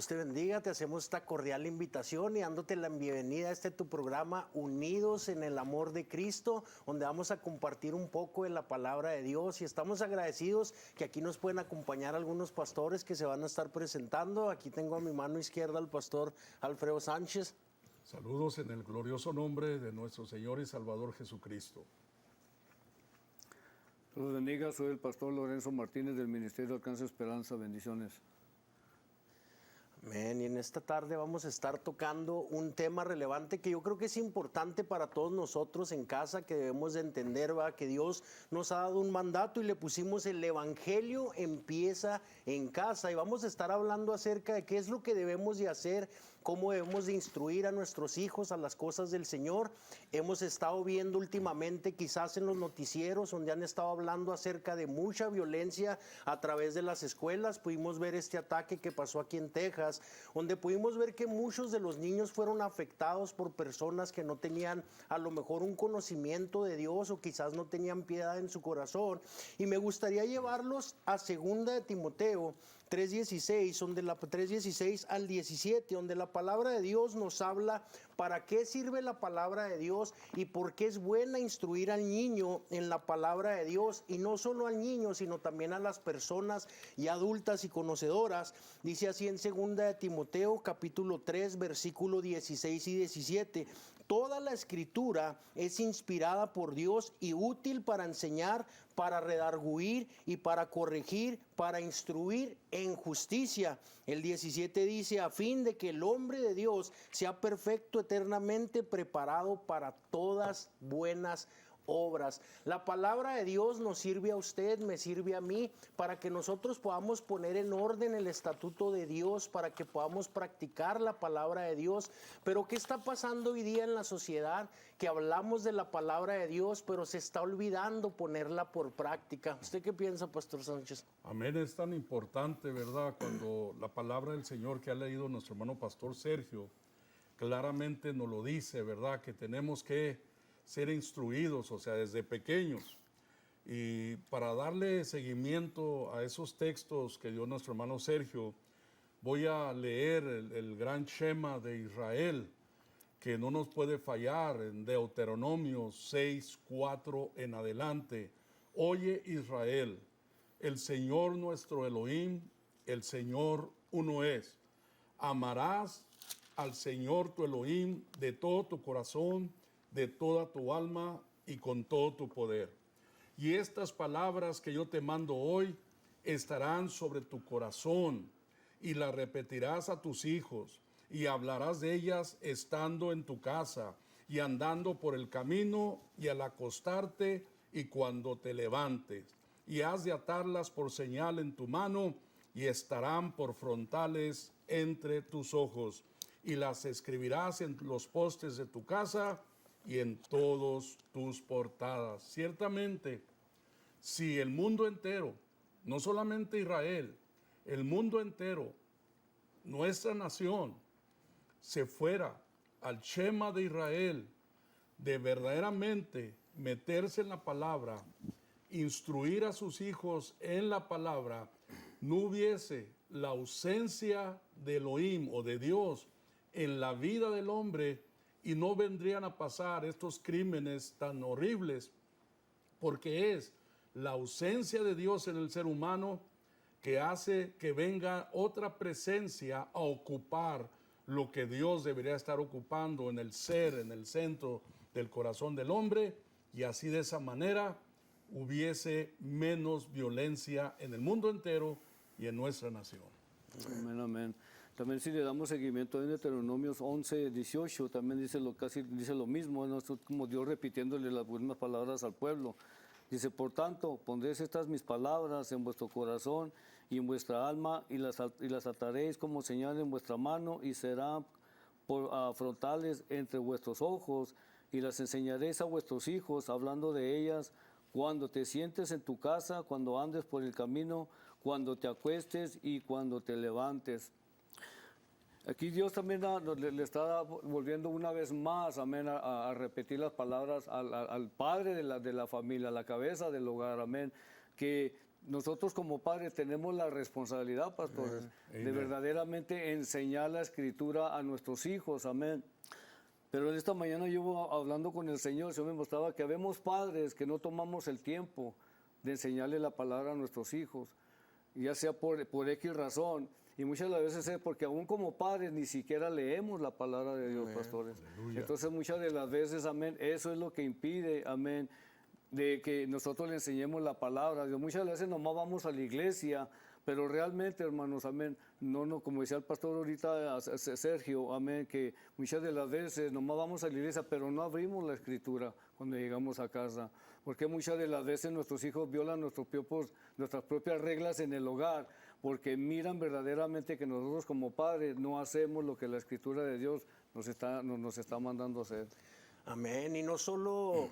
Dios te bendiga, te hacemos esta cordial invitación y dándote la bienvenida a tu programa Unidos en el Amor de Cristo, donde vamos a compartir un poco de la palabra de Dios y estamos agradecidos que aquí nos pueden acompañar algunos pastores que se van a estar presentando. Aquí tengo a mi mano izquierda al pastor Alfredo Sánchez. Saludos en el glorioso nombre de nuestro Señor y Salvador Jesucristo. Dios bendiga, soy el pastor Lorenzo Martínez del Ministerio Alcance Esperanza. Bendiciones. Amén. Y en esta tarde vamos a estar tocando un tema relevante que yo creo que es importante para todos nosotros en casa, que debemos de entender, ¿va? Que Dios nos ha dado un mandato y le pusimos el Evangelio empieza en casa. Y vamos a estar hablando acerca de qué es lo que debemos de hacer, cómo debemos de instruir a nuestros hijos a las cosas del Señor. Hemos estado viendo últimamente quizás en los noticieros donde han estado hablando acerca de mucha violencia a través de las escuelas. Pudimos ver este ataque que pasó aquí en Texas, donde pudimos ver que muchos de los niños fueron afectados por personas que no tenían a lo mejor un conocimiento de Dios o quizás no tenían piedad en su corazón. Y me gustaría llevarlos a 2 de Timoteo 3:16, donde 3:16 al 17, donde la palabra de Dios nos habla para qué sirve la palabra de Dios y por qué es buena instruir al niño en la palabra de Dios, y no solo al niño, sino también a las personas ya adultas y conocedoras. Dice así en 2 de Timoteo capítulo 3 versículo 16 y 17: toda la escritura es inspirada por Dios y útil para enseñar, para redarguir y para corregir, para instruir en justicia. El 17 dice: a fin de que el hombre de Dios sea perfecto, eternamente preparado para todas buenas obras. La palabra de Dios nos sirve a usted, me sirve a mí, para que nosotros podamos poner en orden el estatuto de Dios, para que podamos practicar la palabra de Dios. Pero ¿qué está pasando hoy día en la sociedad? Que hablamos de la palabra de Dios, pero se está olvidando ponerla por práctica. ¿Usted qué piensa, Pastor Sánchez? Amén, es tan importante, ¿verdad? Cuando la palabra del Señor que ha leído nuestro hermano Pastor Sergio, claramente nos lo dice, ¿verdad? Que tenemos que ser instruidos, o sea, desde pequeños. Y para darle seguimiento a esos textos que dio nuestro hermano Sergio, voy a leer el gran Shema de Israel, que no nos puede fallar, en Deuteronomio 6:4 en adelante. Oye Israel, el Señor nuestro Elohim, el Señor uno es. Amarás al Señor tu Elohim de todo tu corazón, de toda tu alma y con todo tu poder. Y estas palabras que yo te mando hoy estarán sobre tu corazón, y las repetirás a tus hijos, y hablarás de ellas estando en tu casa, y andando por el camino, y al acostarte, y cuando te levantes. Y has de atarlas por señal en tu mano, y estarán por frontales entre tus ojos. Y las escribirás en los postes de tu casa y en todos tus portadas. Ciertamente, si el mundo entero, no solamente Israel, el mundo entero, nuestra nación, se fuera al Shema de Israel, de verdaderamente meterse en la palabra, instruir a sus hijos en la palabra, no hubiese la ausencia de Elohim o de Dios en la vida del hombre, y no vendrían a pasar estos crímenes tan horribles, porque es la ausencia de Dios en el ser humano que hace que venga otra presencia a ocupar lo que Dios debería estar ocupando en el ser, en el centro del corazón del hombre, y así de esa manera hubiese menos violencia en el mundo entero y en nuestra nación. Amén, amén. También si le damos seguimiento en Deuteronomios 11:18, también casi dice lo mismo, ¿no? Es como Dios repitiéndole las mismas palabras al pueblo. Dice: por tanto, pondréis estas mis palabras en vuestro corazón y en vuestra alma, y las ataréis como señal en vuestra mano, y serán por frontales entre vuestros ojos, y las enseñaréis a vuestros hijos, hablando de ellas cuando te sientes en tu casa, cuando andes por el camino, cuando te acuestes y cuando te levantes. Aquí Dios también le está volviendo una vez más, amén, a repetir las palabras al padre de la familia, a la cabeza del hogar, amén, que nosotros como padres tenemos la responsabilidad, pastores, de verdaderamente enseñar la Escritura a nuestros hijos, amén. Pero en esta mañana yo hablando con el Señor me mostraba que habemos padres que no tomamos el tiempo de enseñarle la palabra a nuestros hijos, ya sea por X razón. Y muchas de las veces es porque aún como padres ni siquiera leemos la palabra de Dios, pastores. Aleluya. Entonces muchas de las veces, amén, eso es lo que impide, amén, de que nosotros le enseñemos la palabra. Muchas veces nomás vamos a la iglesia, pero realmente, hermanos, amén, no, como decía el pastor ahorita, Sergio, amén, que muchas de las veces nomás vamos a la iglesia, pero no abrimos la Escritura cuando llegamos a casa. Porque muchas de las veces nuestros hijos violan nuestras propias reglas en el hogar, porque miran verdaderamente que nosotros como padres no hacemos lo que la Escritura de Dios nos está mandando a hacer. Amén. Y no solo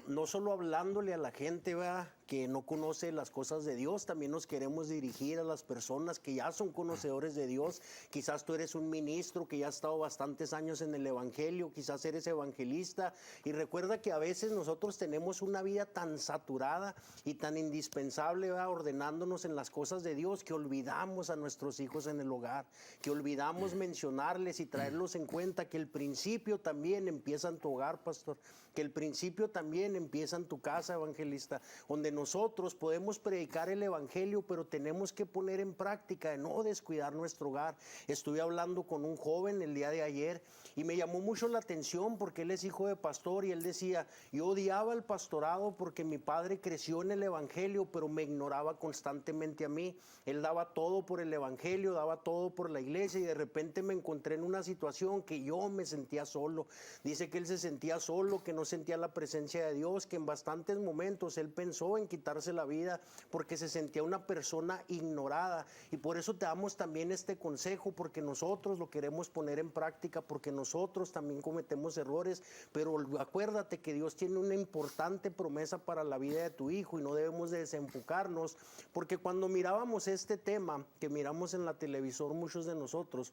hablándole a la gente, ¿verdad?, que no conoce las cosas de Dios, también nos queremos dirigir a las personas que ya son conocedores de Dios. Quizás tú eres un ministro que ya ha estado bastantes años en el Evangelio, quizás eres evangelista, y recuerda que a veces nosotros tenemos una vida tan saturada y tan indispensable, ¿verdad?, ordenándonos en las cosas de Dios, que olvidamos a nuestros hijos en el hogar, que olvidamos mencionarles y traerlos en cuenta que el principio también empieza en tu hogar, pastor, que el principio también empieza en tu casa, evangelista, donde nosotros podemos predicar el evangelio, pero tenemos que poner en práctica de no descuidar nuestro hogar. Estuve hablando con un joven el día de ayer y me llamó mucho la atención porque él es hijo de pastor y él decía, yo odiaba el pastorado porque mi padre creció en el evangelio, pero me ignoraba constantemente a mí. Él daba todo por el evangelio, daba todo por la iglesia, y de repente me encontré en una situación que yo me sentía solo. Dice que él se sentía solo, que no sentía la presencia de Dios, que en bastantes momentos él pensó en quitarse la vida porque se sentía una persona ignorada. Y por eso te damos también este consejo, porque nosotros lo queremos poner en práctica, porque nosotros también cometemos errores, pero acuérdate que Dios tiene una importante promesa para la vida de tu hijo y no debemos de desenfocarnos, porque cuando mirábamos este tema que miramos en la televisor, muchos de nosotros,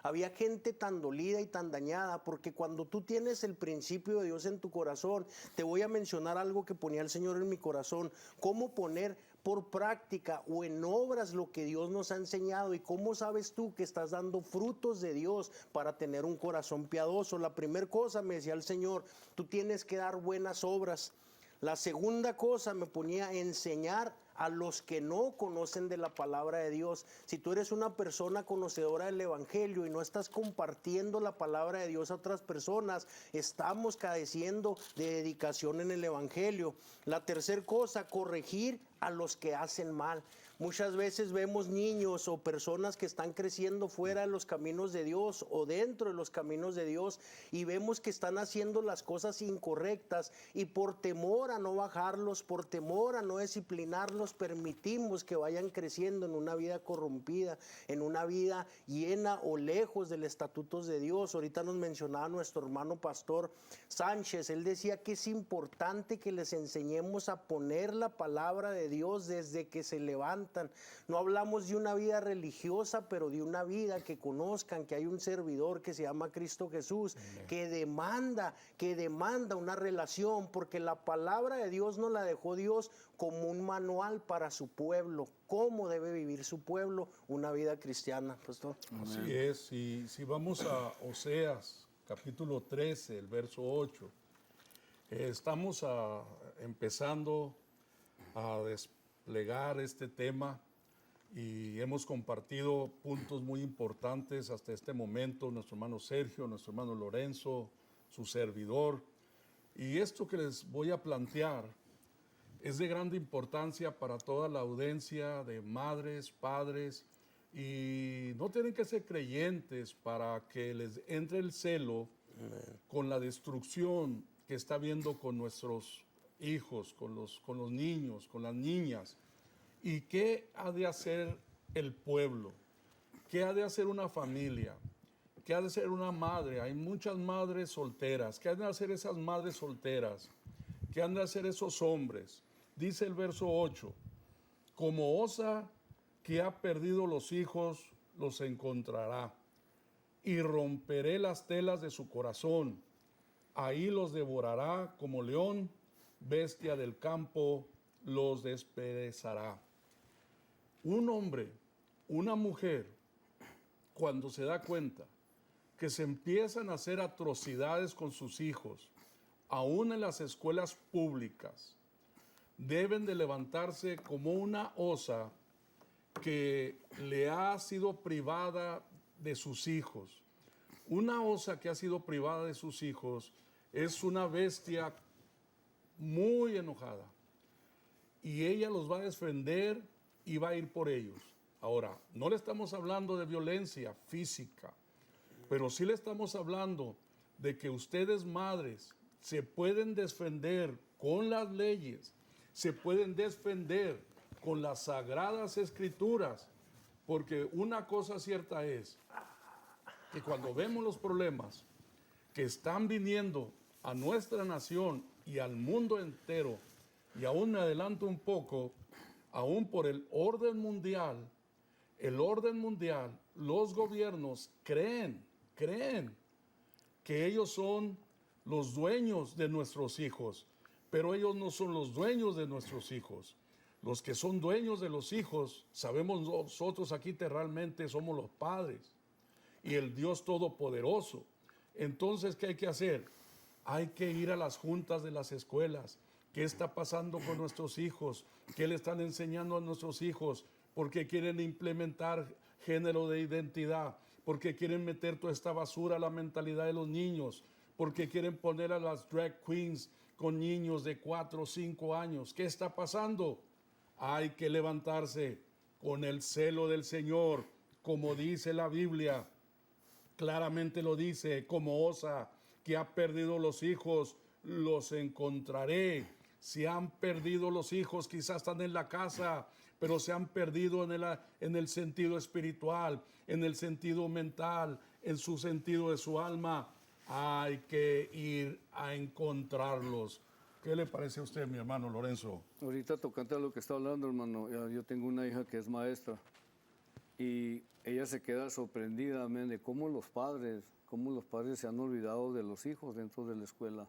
había gente tan dolida y tan dañada, porque cuando tú tienes el principio de Dios en tu corazón, te voy a mencionar algo que ponía el Señor en mi corazón, cómo poner por práctica o en obras lo que Dios nos ha enseñado. Y cómo sabes tú que estás dando frutos de Dios para tener un corazón piadoso. La primera cosa, me decía el Señor, tú tienes que dar buenas obras. La segunda cosa me ponía a enseñar a los que no conocen de la palabra de Dios. Si tú eres una persona conocedora del evangelio y no estás compartiendo la palabra de Dios a otras personas, estamos careciendo de dedicación en el evangelio. La tercera cosa, corregir a los que hacen mal. Muchas veces vemos niños o personas que están creciendo fuera de los caminos de Dios o dentro de los caminos de Dios, y vemos que están haciendo las cosas incorrectas, y por temor a no bajarlos, por temor a no disciplinarlos, permitimos que vayan creciendo en una vida corrompida, en una vida llena o lejos de los estatutos de Dios. Ahorita nos mencionaba nuestro hermano pastor Sánchez, él decía que es importante que les enseñemos a poner la palabra de Dios desde que se levantan. No hablamos de una vida religiosa, pero de una vida que conozcan que hay un servidor que se llama Cristo Jesús, que demanda una relación, porque la palabra de Dios nos la dejó Dios como un manual para su pueblo, cómo debe vivir su pueblo una vida cristiana, pastor. Así es, y si vamos a Oseas, capítulo 13, el verso 8, estamos empezando a desplegar este tema y hemos compartido puntos muy importantes hasta este momento, nuestro hermano Sergio, nuestro hermano Lorenzo, su servidor. Y esto que les voy a plantear es de grande importancia para toda la audiencia de madres, padres, y no tienen que ser creyentes para que les entre el celo con la destrucción que está habiendo con nuestros hijos, con los niños, con las niñas. ¿Y qué ha de hacer el pueblo? ¿Qué ha de hacer una familia? ¿Qué ha de hacer una madre? Hay muchas madres solteras. ¿Qué han de hacer esas madres solteras? ¿Qué han de hacer esos hombres? Dice el verso 8, como osa que ha perdido los hijos, los encontrará, y romperé las telas de su corazón. Ahí los devorará como león, bestia del campo los despedazará. un hombre, una mujer, cuando se da cuenta que se empiezan a hacer atrocidades con sus hijos, aún en las escuelas públicas, deben de levantarse como una osa que le ha sido privada de sus hijos. Una osa que ha sido privada de sus hijos es una bestia muy enojada y ella los va a defender y va a ir por ellos. Ahora, no le estamos hablando de violencia física, pero sí le estamos hablando de que ustedes, madres, se pueden defender con las leyes, se pueden defender con las sagradas escrituras, porque una cosa cierta es que cuando vemos los problemas que están viniendo a nuestra nación y al mundo entero, y aún me adelanto un poco, aún por el orden mundial, los gobiernos creen que ellos son los dueños de nuestros hijos, pero ellos no son los dueños de nuestros hijos. Los que son dueños de los hijos, sabemos nosotros aquí terrenalmente, somos los padres y el Dios Todopoderoso. Entonces, ¿qué hay que hacer? Hay que ir a las juntas de las escuelas. ¿Qué está pasando con nuestros hijos? ¿Qué le están enseñando a nuestros hijos? ¿Por qué quieren implementar género de identidad? ¿Por qué quieren meter toda esta basura a la mentalidad de los niños? ¿Por qué quieren poner a las drag queens con niños de 4 o 5 años? ¿Qué está pasando? Hay que levantarse con el celo del Señor, como dice la Biblia. Claramente lo dice, como osa que ha perdido los hijos, los encontraré. Si han perdido los hijos, quizás están en la casa, pero se han perdido en el sentido espiritual, en el sentido mental, en su sentido de su alma. Hay que ir a encontrarlos. ¿Qué le parece a usted, mi hermano Lorenzo? Ahorita tocante a lo que está hablando, hermano, yo tengo una hija que es maestra y ella se queda sorprendida, amén, de cómo los padres se han olvidado de los hijos dentro de la escuela.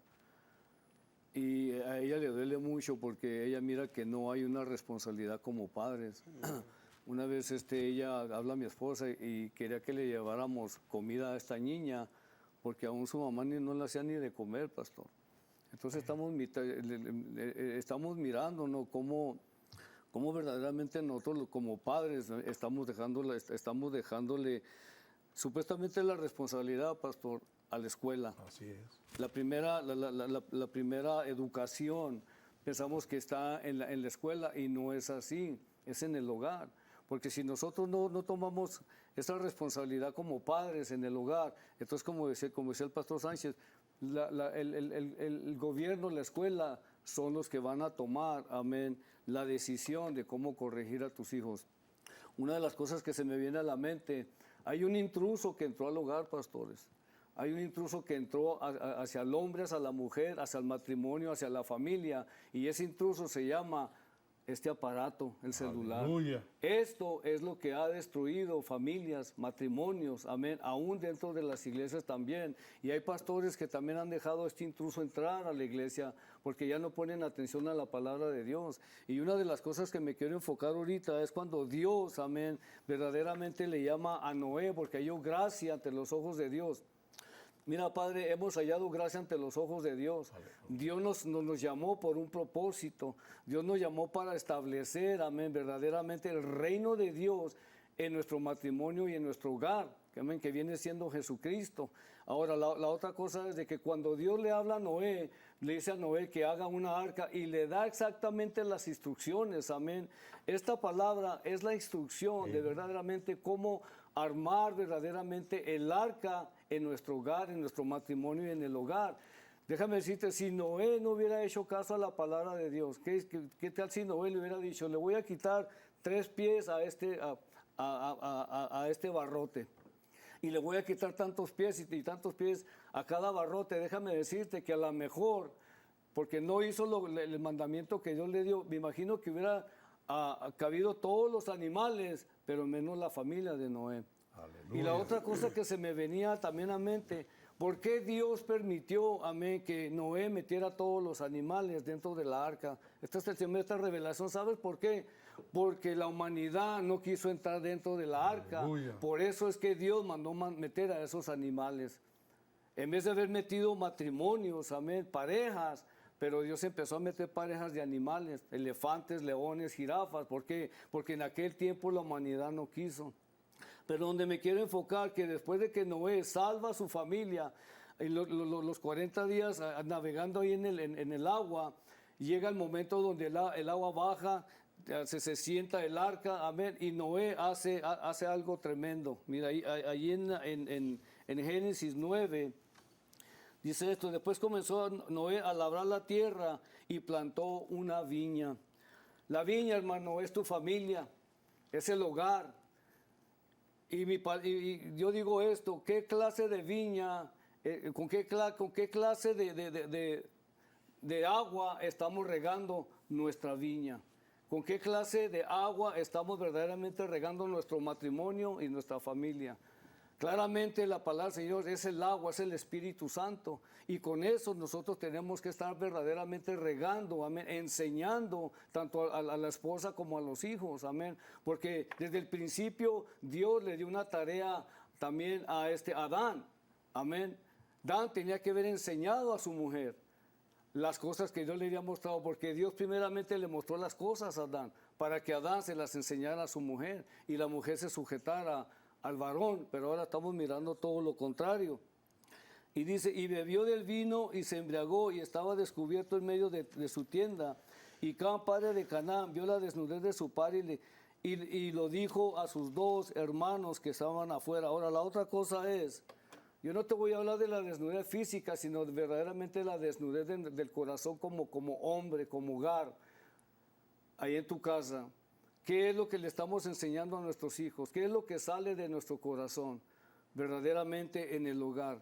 Y a ella le duele mucho porque ella mira que no hay una responsabilidad como padres. Una vez ella habla a mi esposa y quería que le lleváramos comida a esta niña porque aún su mamá no le hacía ni de comer, pastor. Entonces estamos mirando, ¿no? Cómo verdaderamente nosotros como padres estamos dejándole supuestamente la responsabilidad, pastor, a la escuela. Así es. La primera educación pensamos que está en la escuela y no es así, es en el hogar. Porque si nosotros no tomamos esa responsabilidad como padres en el hogar, entonces como decía el pastor Sánchez, el gobierno, la escuela son los que van a tomar, amén, la decisión de cómo corregir a tus hijos. Una de las cosas que se me viene a la mente, hay un intruso que entró al hogar, pastores. Hay un intruso que entró hacia el hombre, hacia la mujer, hacia el matrimonio, hacia la familia, y ese intruso se llama este aparato, el celular. Aleluya. Esto es lo que ha destruido familias, matrimonios, amén, aún dentro de las iglesias también. Y hay pastores que también han dejado a este intruso entrar a la iglesia porque ya no ponen atención a la palabra de Dios. Y una de las cosas que me quiero enfocar ahorita es cuando Dios, amén, verdaderamente le llama a Noé porque halló gracia ante los ojos de Dios. Mira, Padre, hemos hallado gracia ante los ojos de Dios. Dios nos llamó por un propósito. Dios nos llamó para establecer, amén, verdaderamente el reino de Dios en nuestro matrimonio y en nuestro hogar, amén, que viene siendo Jesucristo. Ahora, la otra cosa es de que cuando Dios le habla a Noé, le dice a Noé que haga una arca y le da exactamente las instrucciones, amén. Esta palabra es la instrucción de verdaderamente cómo armar verdaderamente el arca en nuestro hogar, en nuestro matrimonio y en el hogar. Déjame decirte, si Noé no hubiera hecho caso a la palabra de Dios, ¿qué tal si Noé le hubiera dicho, le voy a quitar 3 pies a este barrote y le voy a quitar tantos pies y tantos pies a cada barrote? Déjame decirte que a lo mejor, porque no hizo el mandamiento que Dios le dio, me imagino que hubiera cabido todos los animales, pero menos la familia de Noé. Aleluya. Y la otra cosa que se me venía también a mente, ¿Por qué Dios permitió, amén, que Noé metiera todos los animales dentro de la arca? Esta es el tema de esta revelación. ¿Sabes por qué? Porque la humanidad no quiso entrar dentro de la arca. Aleluya. Por eso es que Dios mandó meter a esos animales. En vez de haber metido matrimonios, amén, parejas, pero Dios empezó a meter parejas de animales, elefantes, leones, jirafas. ¿Por qué? Porque en aquel tiempo la humanidad no quiso. Pero donde me quiero enfocar, que después de que Noé salva a su familia, en los 40 días navegando ahí en el agua, llega el momento donde el agua baja, se sienta el arca, amén, y Noé hace algo tremendo. Mira, ahí en Génesis 9, dice esto: después comenzó Noé a labrar la tierra y plantó una viña. La viña, hermano, es tu familia, es el hogar. Y yo digo esto: ¿qué clase de viña, con qué clase de agua estamos regando nuestra viña? ¿Con qué clase de agua estamos verdaderamente regando nuestro matrimonio y nuestra familia? Claramente la palabra del Señor es el agua, es el Espíritu Santo. Y con eso nosotros tenemos que estar verdaderamente regando, amén, enseñando tanto a la esposa como a los hijos, amén. Porque desde el principio Dios le dio una tarea también a Adán, amén. Adán tenía que haber enseñado a su mujer las cosas que Dios le había mostrado, porque Dios primeramente le mostró las cosas a Adán, para que Adán se las enseñara a su mujer y la mujer se sujetara al varón. Pero ahora estamos mirando todo lo contrario. Y dice: y bebió del vino y se embriagó y estaba descubierto en medio de su tienda. Y Cam, padre de Canaán, vio la desnudez de su padre y lo dijo a sus dos hermanos que estaban afuera. Ahora, la otra cosa es, yo no te voy a hablar de la desnudez física, sino verdaderamente la desnudez del corazón como hombre, como hogar, ahí en tu casa. ¿Qué es lo que le estamos enseñando a nuestros hijos? ¿Qué es lo que sale de nuestro corazón verdaderamente en el hogar?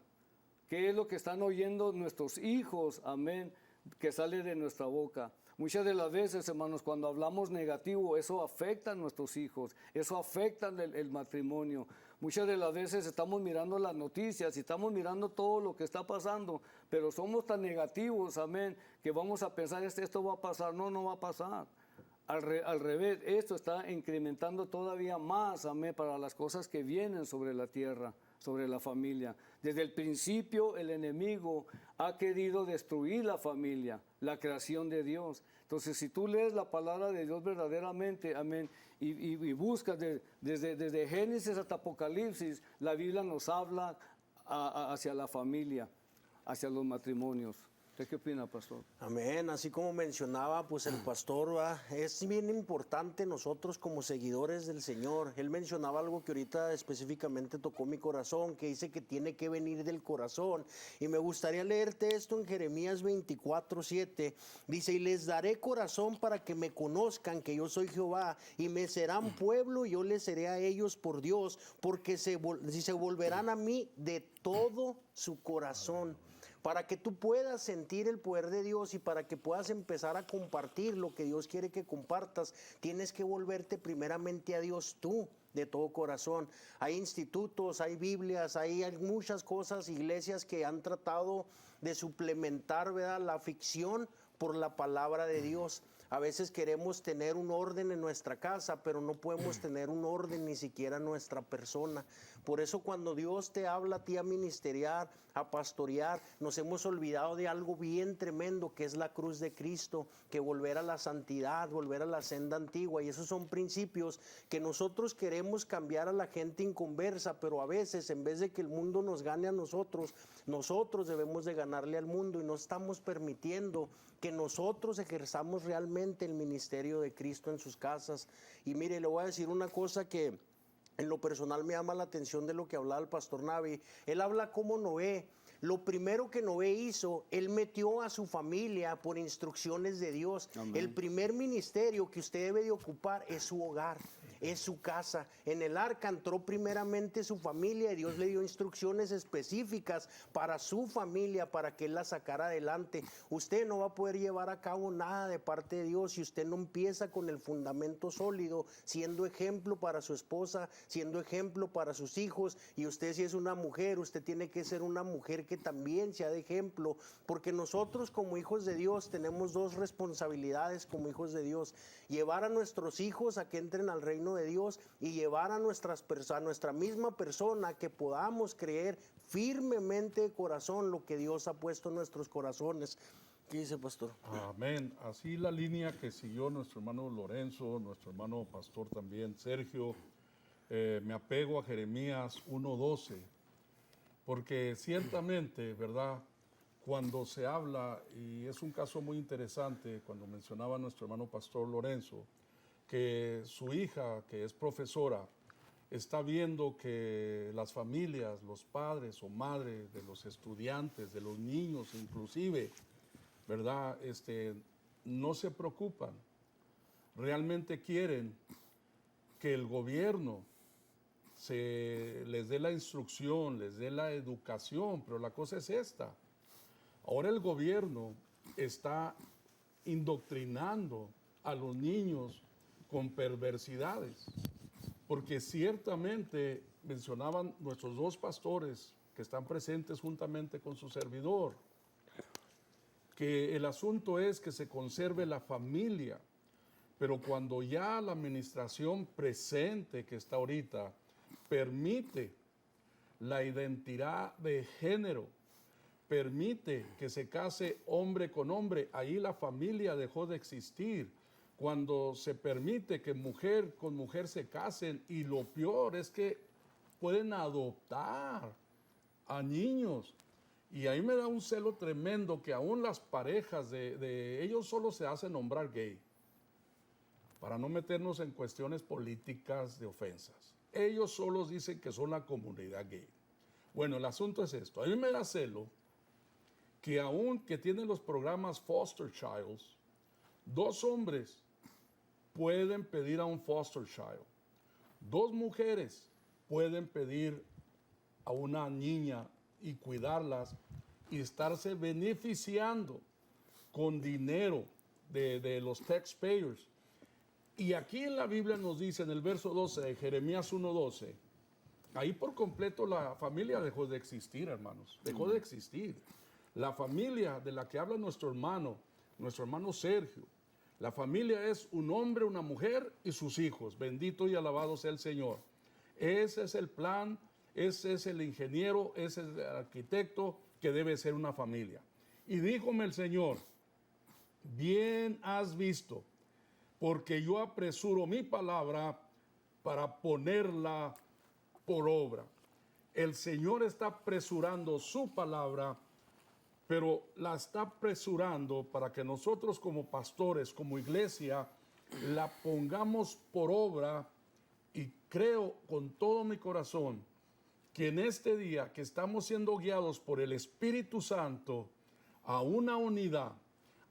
¿Qué es lo que están oyendo nuestros hijos? Amén. Que sale de nuestra boca. Muchas de las veces, hermanos, cuando hablamos negativo, eso afecta a nuestros hijos, eso afecta el matrimonio. Muchas de las veces estamos mirando las noticias y estamos mirando todo lo que está pasando, pero somos tan negativos, amén, que vamos a pensar: esto va a pasar. No va a pasar. Al revés, esto está incrementando todavía más, amén, para las cosas que vienen sobre la tierra, sobre la familia. Desde el principio el enemigo ha querido destruir la familia, la creación de Dios. Entonces, si tú lees la palabra de Dios verdaderamente, amén, y buscas desde Génesis hasta Apocalipsis, la Biblia nos habla hacia la familia, hacia los matrimonios. ¿Usted qué opina, pastor? Amén. Así como mencionaba, pues el pastor, es bien importante nosotros como seguidores del Señor. Él mencionaba algo que ahorita específicamente tocó mi corazón, que dice que tiene que venir del corazón. Y me gustaría leerte esto en Jeremías 24:7. Dice: y les daré corazón para que me conozcan que yo soy Jehová, y me serán pueblo y yo les seré a ellos por Dios, porque se volverán a mí de todo su corazón. Para que tú puedas sentir el poder de Dios y para que puedas empezar a compartir lo que Dios quiere que compartas, tienes que volverte primeramente a Dios tú, de todo corazón. Hay institutos, hay Biblias, hay muchas cosas, iglesias que han tratado de suplementar, ¿verdad?, la ficción por la palabra de Dios. A veces queremos tener un orden en nuestra casa, pero no podemos tener un orden ni siquiera en nuestra persona. Por eso cuando Dios te habla a ti a ministeriar, a pastorear, nos hemos olvidado de algo bien tremendo, que es la cruz de Cristo, que volver a la santidad, volver a la senda antigua. Y esos son principios que nosotros queremos cambiar a la gente inconversa, pero a veces, en vez de que el mundo nos gane a nosotros, nosotros debemos de ganarle al mundo, y no estamos permitiendo que nosotros ejerzamos realmente el ministerio de Cristo en sus casas. Y mire, le voy a decir una cosa que en lo personal me llama la atención de lo que hablaba el pastor Navi. Él habla como Noé. Lo primero que Noé hizo, él metió a su familia por instrucciones de Dios. Amén. El primer ministerio que usted debe de ocupar es su hogar. es su casa. En el arca entró primeramente su familia y Dios le dio instrucciones específicas para su familia, para que él la sacara adelante. Usted no va a poder llevar a cabo nada de parte de Dios si usted no empieza con el fundamento sólido, siendo ejemplo para su esposa, siendo ejemplo para sus hijos. Y usted, si es una mujer, usted tiene que ser una mujer que también sea de ejemplo, porque nosotros como hijos de Dios tenemos dos responsabilidades como hijos de Dios: llevar a nuestros hijos a que entren al reino de Dios, y llevar a nuestra misma persona que podamos creer firmemente de corazón lo que Dios ha puesto en nuestros corazones. ¿Qué dice, pastor? Amén. Así la línea que siguió nuestro hermano Lorenzo, nuestro hermano pastor también, Sergio, me apego a Jeremías 1:12, porque ciertamente, ¿verdad? Cuando se habla, y es un caso muy interesante, cuando mencionaba nuestro hermano pastor Lorenzo, que su hija, que es profesora, está viendo que las familias, los padres o madres de los estudiantes, de los niños inclusive, ¿verdad? No se preocupan. Realmente quieren que el gobierno les dé la instrucción, les dé la educación, pero la cosa es esta. Ahora el gobierno está indoctrinando a los niños con perversidades, porque ciertamente mencionaban nuestros dos pastores que están presentes juntamente con su servidor, que el asunto es que se conserve la familia, pero cuando ya la administración presente que está ahorita permite la identidad de género, permite que se case hombre con hombre, ahí la familia dejó de existir. Cuando se permite que mujer con mujer se casen, y lo peor es que pueden adoptar a niños. Y ahí me da un celo tremendo que aún las parejas de ellos solo se hacen nombrar gay, para no meternos en cuestiones políticas de ofensas. Ellos solos dicen que son la comunidad gay. Bueno, el asunto es esto. A mí me da celo que aún que tienen los programas Foster Childs, dos hombres pueden pedir a un foster child, dos mujeres pueden pedir a una niña y cuidarlas y estarse beneficiando con dinero de los taxpayers. Y aquí en la Biblia nos dice, en el verso 12 de Jeremías 1:12, ahí por completo la familia dejó de existir, hermanos, dejó de existir. La familia de la que habla nuestro hermano Sergio, la familia es un hombre, una mujer y sus hijos. Bendito y alabado sea el Señor. Ese es el plan, ese es el ingeniero, ese es el arquitecto que debe ser una familia. Y díjome el Señor, bien has visto, porque yo apresuro mi palabra para ponerla por obra. El Señor está apresurando su palabra, pero la está apresurando para que nosotros como pastores, como iglesia, la pongamos por obra. Y creo con todo mi corazón que en este día que estamos siendo guiados por el Espíritu Santo a una unidad,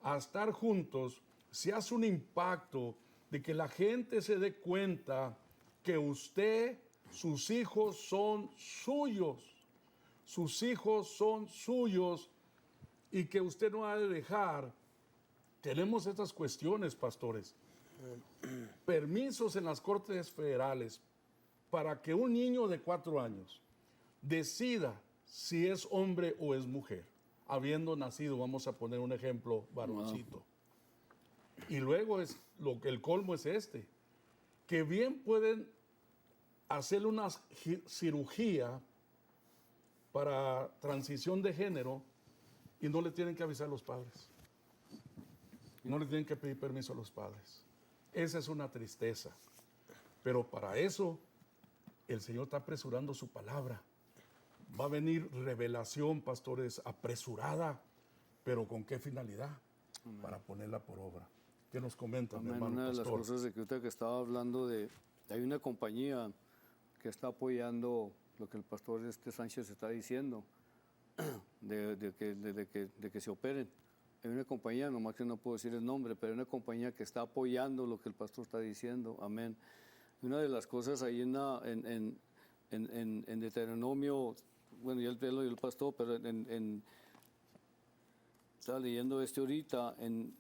a estar juntos, se hace un impacto de que la gente se dé cuenta que usted, sus hijos son suyos. Sus hijos son suyos. Y que usted no ha de dejar. Tenemos estas cuestiones, pastores. Permisos en las cortes federales para que un niño de 4 años decida si es hombre o es mujer, habiendo nacido, vamos a poner un ejemplo, varoncito. Y luego el colmo es que bien pueden hacerle una cirugía para transición de género y no le tienen que avisar a los padres. No le tienen que pedir permiso a los padres. Esa es una tristeza. Pero para eso el Señor está apresurando su palabra. Va a venir revelación, pastores, apresurada, pero ¿con qué finalidad? Amén. Para ponerla por obra. ¿Qué nos comentan, Amén. hermano Una de pastor? las cosas de que ahorita que estaba hablando hay una compañía que está apoyando lo que el pastor Sánchez está diciendo, de que se operen. Hay una compañía, nomás que no puedo decir el nombre, pero hay una compañía que está apoyando lo que el pastor está diciendo. Amén. Una de las cosas ahí en Deuteronomio, bueno, ya el pastor, pero estaba leyendo ahorita, en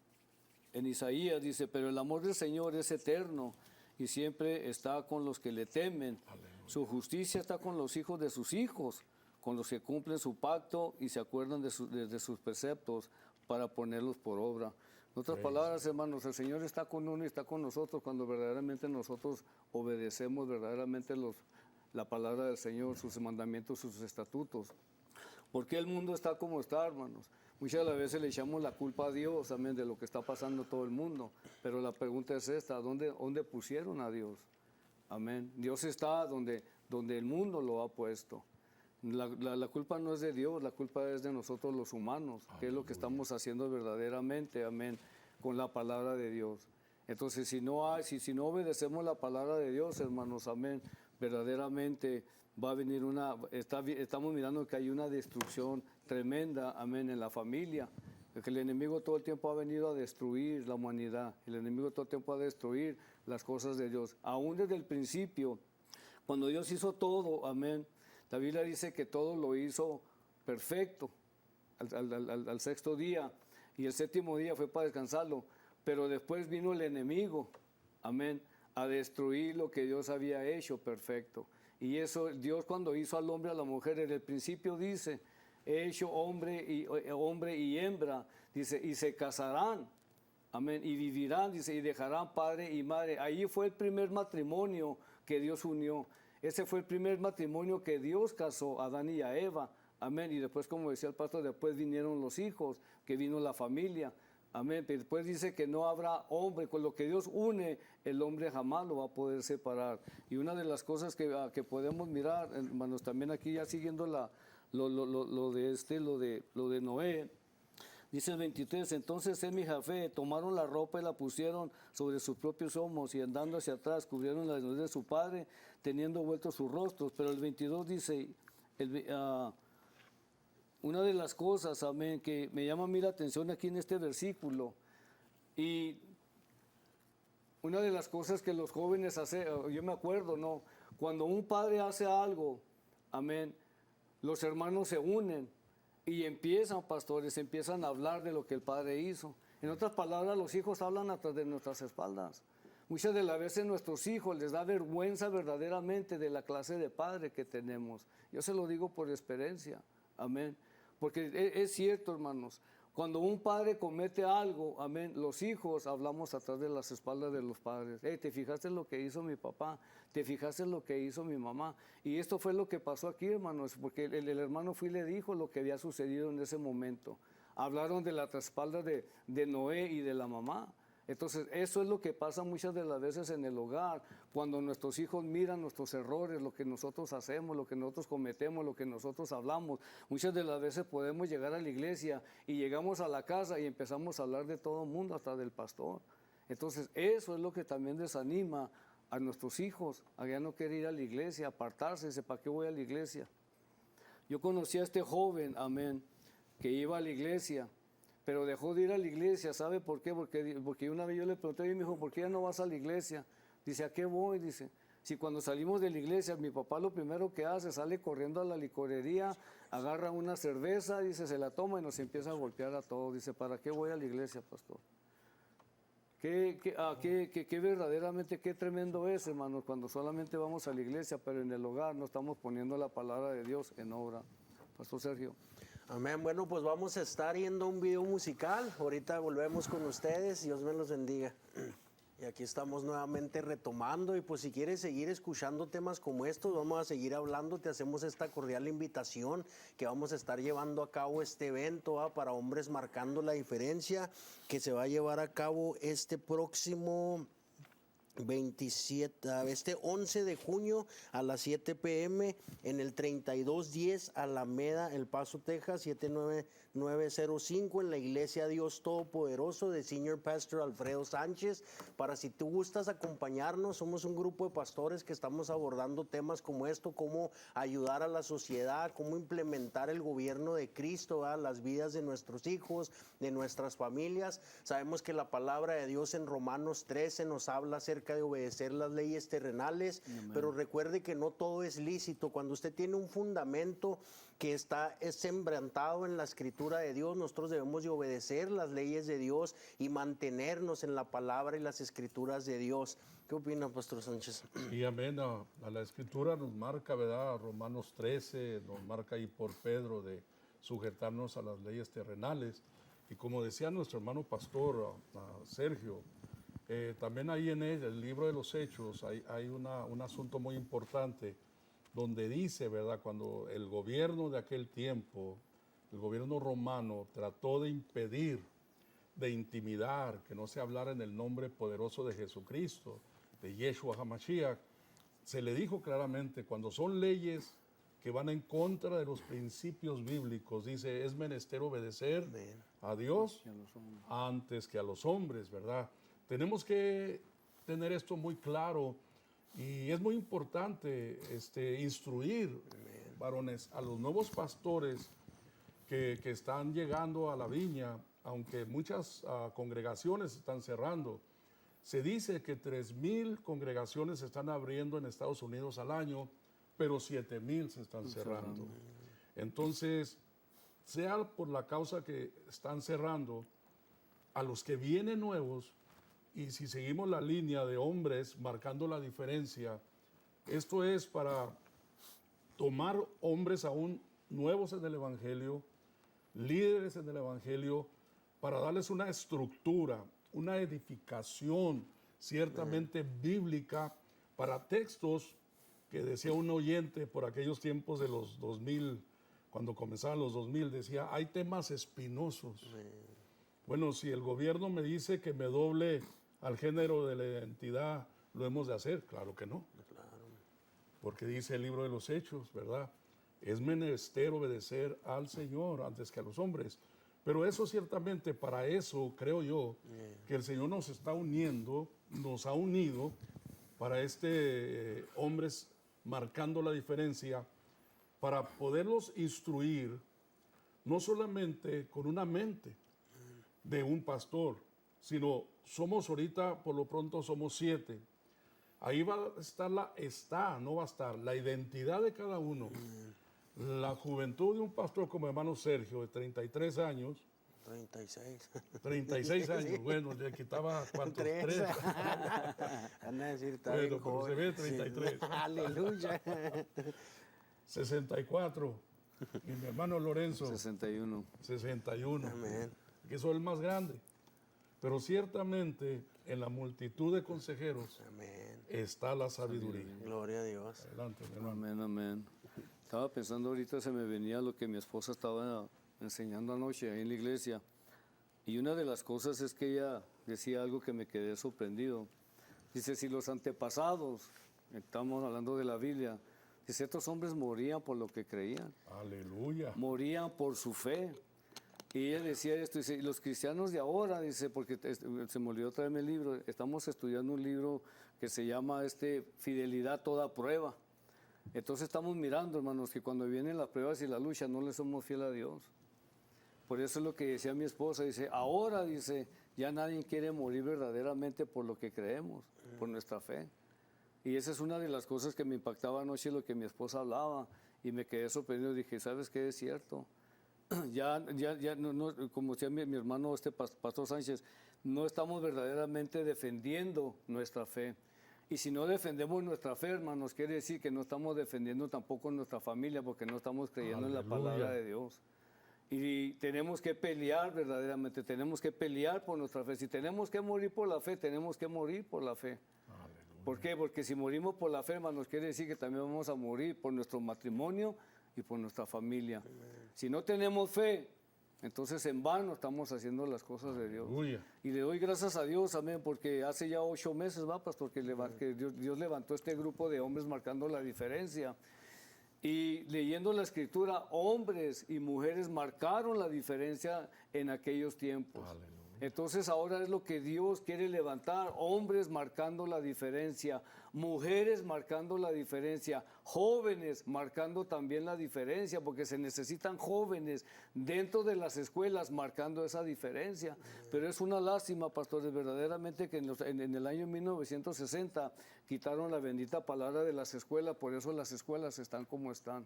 Isaías dice, pero el amor del Señor es eterno y siempre está con los que le temen. Su justicia está con los hijos de sus hijos, con los que cumplen su pacto y se acuerdan de sus preceptos para ponerlos por obra. En otras palabras, hermanos, el Señor está con uno y está con nosotros cuando verdaderamente nosotros obedecemos verdaderamente la palabra del Señor, sus mandamientos, sus estatutos. ¿Por qué el mundo está como está, hermanos? Muchas de las veces le echamos la culpa a Dios también de lo que está pasando todo el mundo. Pero la pregunta es esta, ¿dónde pusieron a Dios? Amén. Dios está donde el mundo lo ha puesto. La culpa no es de Dios, la culpa es de nosotros los humanos, que es lo que estamos haciendo verdaderamente, amén, con la palabra de Dios. Entonces, si no obedecemos la palabra de Dios, hermanos, amén, verdaderamente va a venir estamos mirando que hay una destrucción tremenda, amén, en la familia. Porque el enemigo todo el tiempo ha venido a destruir la humanidad. El enemigo todo el tiempo a destruir las cosas de Dios. Aún desde el principio, cuando Dios hizo todo, amén, la Biblia dice que todo lo hizo perfecto al sexto día. Y el séptimo día fue para descansarlo. Pero después vino el enemigo, amén, a destruir lo que Dios había hecho perfecto. Y eso, Dios cuando hizo al hombre y a la mujer, en el principio dice, he hecho hombre y hembra, dice, y se casarán, amén, y vivirán, dice, y dejarán padre y madre. Ahí fue el primer matrimonio que Dios unió. Ese fue el primer matrimonio que Dios casó a Adán y a Eva, amén. Y después, como decía el pastor, después vinieron los hijos, que vino la familia. Amén. Pero después dice que no habrá hombre. Con lo que Dios une, el hombre jamás lo va a poder separar. Y una de las cosas que podemos mirar, hermanos, también aquí ya siguiendo lo de Noé, dice el 23, entonces Sem y Jafet tomaron la ropa y la pusieron sobre sus propios hombros y andando hacia atrás cubrieron la desnudez de su padre, teniendo vueltos sus rostros. Pero el 22 dice, una de las cosas, amén, que me llama a mí la atención aquí en este versículo, y una de las cosas que los jóvenes hacen, yo me acuerdo, ¿no? Cuando un padre hace algo, amén, los hermanos se unen y empiezan a hablar de lo que el padre hizo. En otras palabras, los hijos hablan atrás de nuestras espaldas. Muchas de las veces nuestros hijos les da vergüenza verdaderamente de la clase de padre que tenemos. Yo se lo digo por experiencia, amén. Porque es cierto, hermanos, cuando un padre comete algo, amén, los hijos hablamos atrás de las espaldas de los padres. Hey, ¿te fijaste en lo que hizo mi papá? ¿Te fijaste en lo que hizo mi mamá? Y esto fue lo que pasó aquí, hermanos, porque el hermano fue y le dijo lo que había sucedido en ese momento. Hablaron de la espalda de Noé y de la mamá. Entonces, eso es lo que pasa muchas de las veces en el hogar, cuando nuestros hijos miran nuestros errores, lo que nosotros hacemos, lo que nosotros cometemos, lo que nosotros hablamos. Muchas de las veces podemos llegar a la iglesia y llegamos a la casa y empezamos a hablar de todo el mundo, hasta del pastor. Entonces, eso es lo que también desanima a nuestros hijos, a ya no querer ir a la iglesia, apartarse, dice, ¿para qué voy a la iglesia? Yo conocí a este joven, amén, que iba a la iglesia, pero dejó de ir a la iglesia. ¿Sabe por qué? Porque una vez yo le pregunté, y me dijo, ¿por qué ya no vas a la iglesia? Dice, ¿a qué voy? Dice, si cuando salimos de la iglesia, mi papá lo primero que hace, sale corriendo a la licorería, agarra una cerveza, dice, se la toma y nos empieza a golpear a todos. Dice, ¿para qué voy a la iglesia, pastor? ¿Qué verdaderamente, qué tremendo es, hermanos, cuando solamente vamos a la iglesia, pero en el hogar no estamos poniendo la palabra de Dios en obra? Pastor Sergio. Amén. Bueno, pues vamos a estar yendo a un video musical. Ahorita volvemos con ustedes. Dios me los bendiga. Y aquí estamos nuevamente retomando. Y pues si quieres seguir escuchando temas como estos, vamos a seguir hablando. Te hacemos esta cordial invitación que vamos a estar llevando a cabo este evento para hombres marcando la diferencia, que se va a llevar a cabo este próximo 11 de junio a las 7 p.m. en el 3210 Alameda, El Paso, Texas, 79905 en la Iglesia Dios Todopoderoso de Senior Pastor Alfredo Sánchez. Para si tú gustas acompañarnos, somos un grupo de pastores que estamos abordando temas como esto, cómo ayudar a la sociedad, cómo implementar el gobierno de Cristo a las vidas de nuestros hijos, de nuestras familias. Sabemos que la palabra de Dios en Romanos 13 nos habla acerca acerca de obedecer las leyes terrenales, pero recuerde que no todo es lícito. Cuando usted tiene un fundamento que es sembrantado en la escritura de Dios, nosotros debemos de obedecer las leyes de Dios y mantenernos en la palabra y las escrituras de Dios. ¿Qué opina, Pastor Sánchez? Y amén, a la escritura nos marca, ¿verdad? Romanos 13, nos marca ahí por Pedro de sujetarnos a las leyes terrenales. Y como decía nuestro hermano pastor Sergio, también ahí en el libro de los Hechos hay un asunto muy importante donde dice, ¿verdad? Cuando el gobierno de aquel tiempo, el gobierno romano, trató de impedir, de intimidar, que no se hablara en el nombre poderoso de Jesucristo, de Yeshua HaMashiach, se le dijo claramente, cuando son leyes que van en contra de los principios bíblicos, dice, es menester obedecer a Dios antes que a los hombres, ¿verdad? Tenemos que tener esto muy claro y es muy importante instruir, varones, a los nuevos pastores que están llegando a la viña, aunque muchas congregaciones están cerrando. Se dice que 3,000 congregaciones se están abriendo en Estados Unidos al año, pero 7,000 se están cerrando. Entonces, sea por la causa que están cerrando, a los que vienen nuevos, y si seguimos la línea de hombres marcando la diferencia, esto es para tomar hombres aún nuevos en el Evangelio, líderes en el Evangelio, para darles una estructura, una edificación ciertamente bíblica para textos que decía un oyente por aquellos tiempos de los 2000, cuando comenzaban los 2000, decía, hay temas espinosos. Bueno, si el gobierno me dice que me doble al género de la identidad, ¿lo hemos de hacer? Claro que no. Porque dice el libro de los Hechos, ¿verdad? Es menester obedecer al Señor antes que a los hombres. Pero eso ciertamente, para eso creo yo que el Señor nos está uniendo, nos ha unido para hombres marcando la diferencia, para poderlos instruir, no solamente con una mente de un pastor, sino somos ahorita, por lo pronto somos 7. Ahí va a estar no va a estar la identidad de cada uno. La juventud de un pastor como hermano Sergio, de 33 años. 36. 36 años, bueno, le quitaba cuántos, 3. Anda a decir, está Bueno, bien pero se ve 33. Sí. Aleluya. 64. Y mi hermano Lorenzo. 61. 61. Amén. Que soy el más grande. Pero ciertamente en la multitud de consejeros Amén. está la sabiduría. Gloria a Dios. Adelante, mi hermano. Amén, amén. Estaba pensando ahorita, se me venía lo que mi esposa estaba enseñando anoche ahí en la iglesia. Y una de las cosas es que ella decía algo que me quedé sorprendido. Dice, si los antepasados, estamos hablando de la Biblia, dice, estos hombres morían por lo que creían. Aleluya. Morían por su fe. Y ella decía esto, dice, y los cristianos de ahora, dice, porque se me olvidó traerme el libro, estamos estudiando un libro que se llama Fidelidad a toda prueba. Entonces estamos mirando, hermanos, que cuando vienen las pruebas y la lucha no le somos fieles a Dios. Por eso es lo que decía mi esposa, dice, ahora, dice, ya nadie quiere morir verdaderamente por lo que creemos, por nuestra fe. Y esa es una de las cosas que me impactaba anoche, lo que mi esposa hablaba, y me quedé sorprendido, dije, ¿sabes qué? Es cierto. Ya no, como decía mi hermano Pastor Sánchez, no estamos verdaderamente defendiendo nuestra fe. Y si no defendemos nuestra fe, hermanos, quiere decir que no estamos defendiendo tampoco nuestra familia, porque no estamos creyendo en la palabra de Dios. Y tenemos que pelear verdaderamente, tenemos que pelear por nuestra fe. Si tenemos que morir por la fe, tenemos que morir por la fe. ¿Por qué? Porque si morimos por la fe, hermanos, quiere decir que también vamos a morir por nuestro matrimonio y por nuestra familia. Si no tenemos fe, entonces en vano estamos haciendo las cosas de Dios. Y le doy gracias a Dios, amén, porque hace ya 8 meses, pastor, que Dios levantó este grupo de hombres marcando la diferencia. Y leyendo la escritura, hombres y mujeres marcaron la diferencia en aquellos tiempos. Entonces ahora es lo que Dios quiere levantar, hombres marcando la diferencia, mujeres marcando la diferencia, jóvenes marcando también la diferencia, porque se necesitan jóvenes dentro de las escuelas marcando esa diferencia. Pero es una lástima, pastores, verdaderamente que en el año 1960 quitaron la bendita palabra de las escuelas, por eso las escuelas están como están.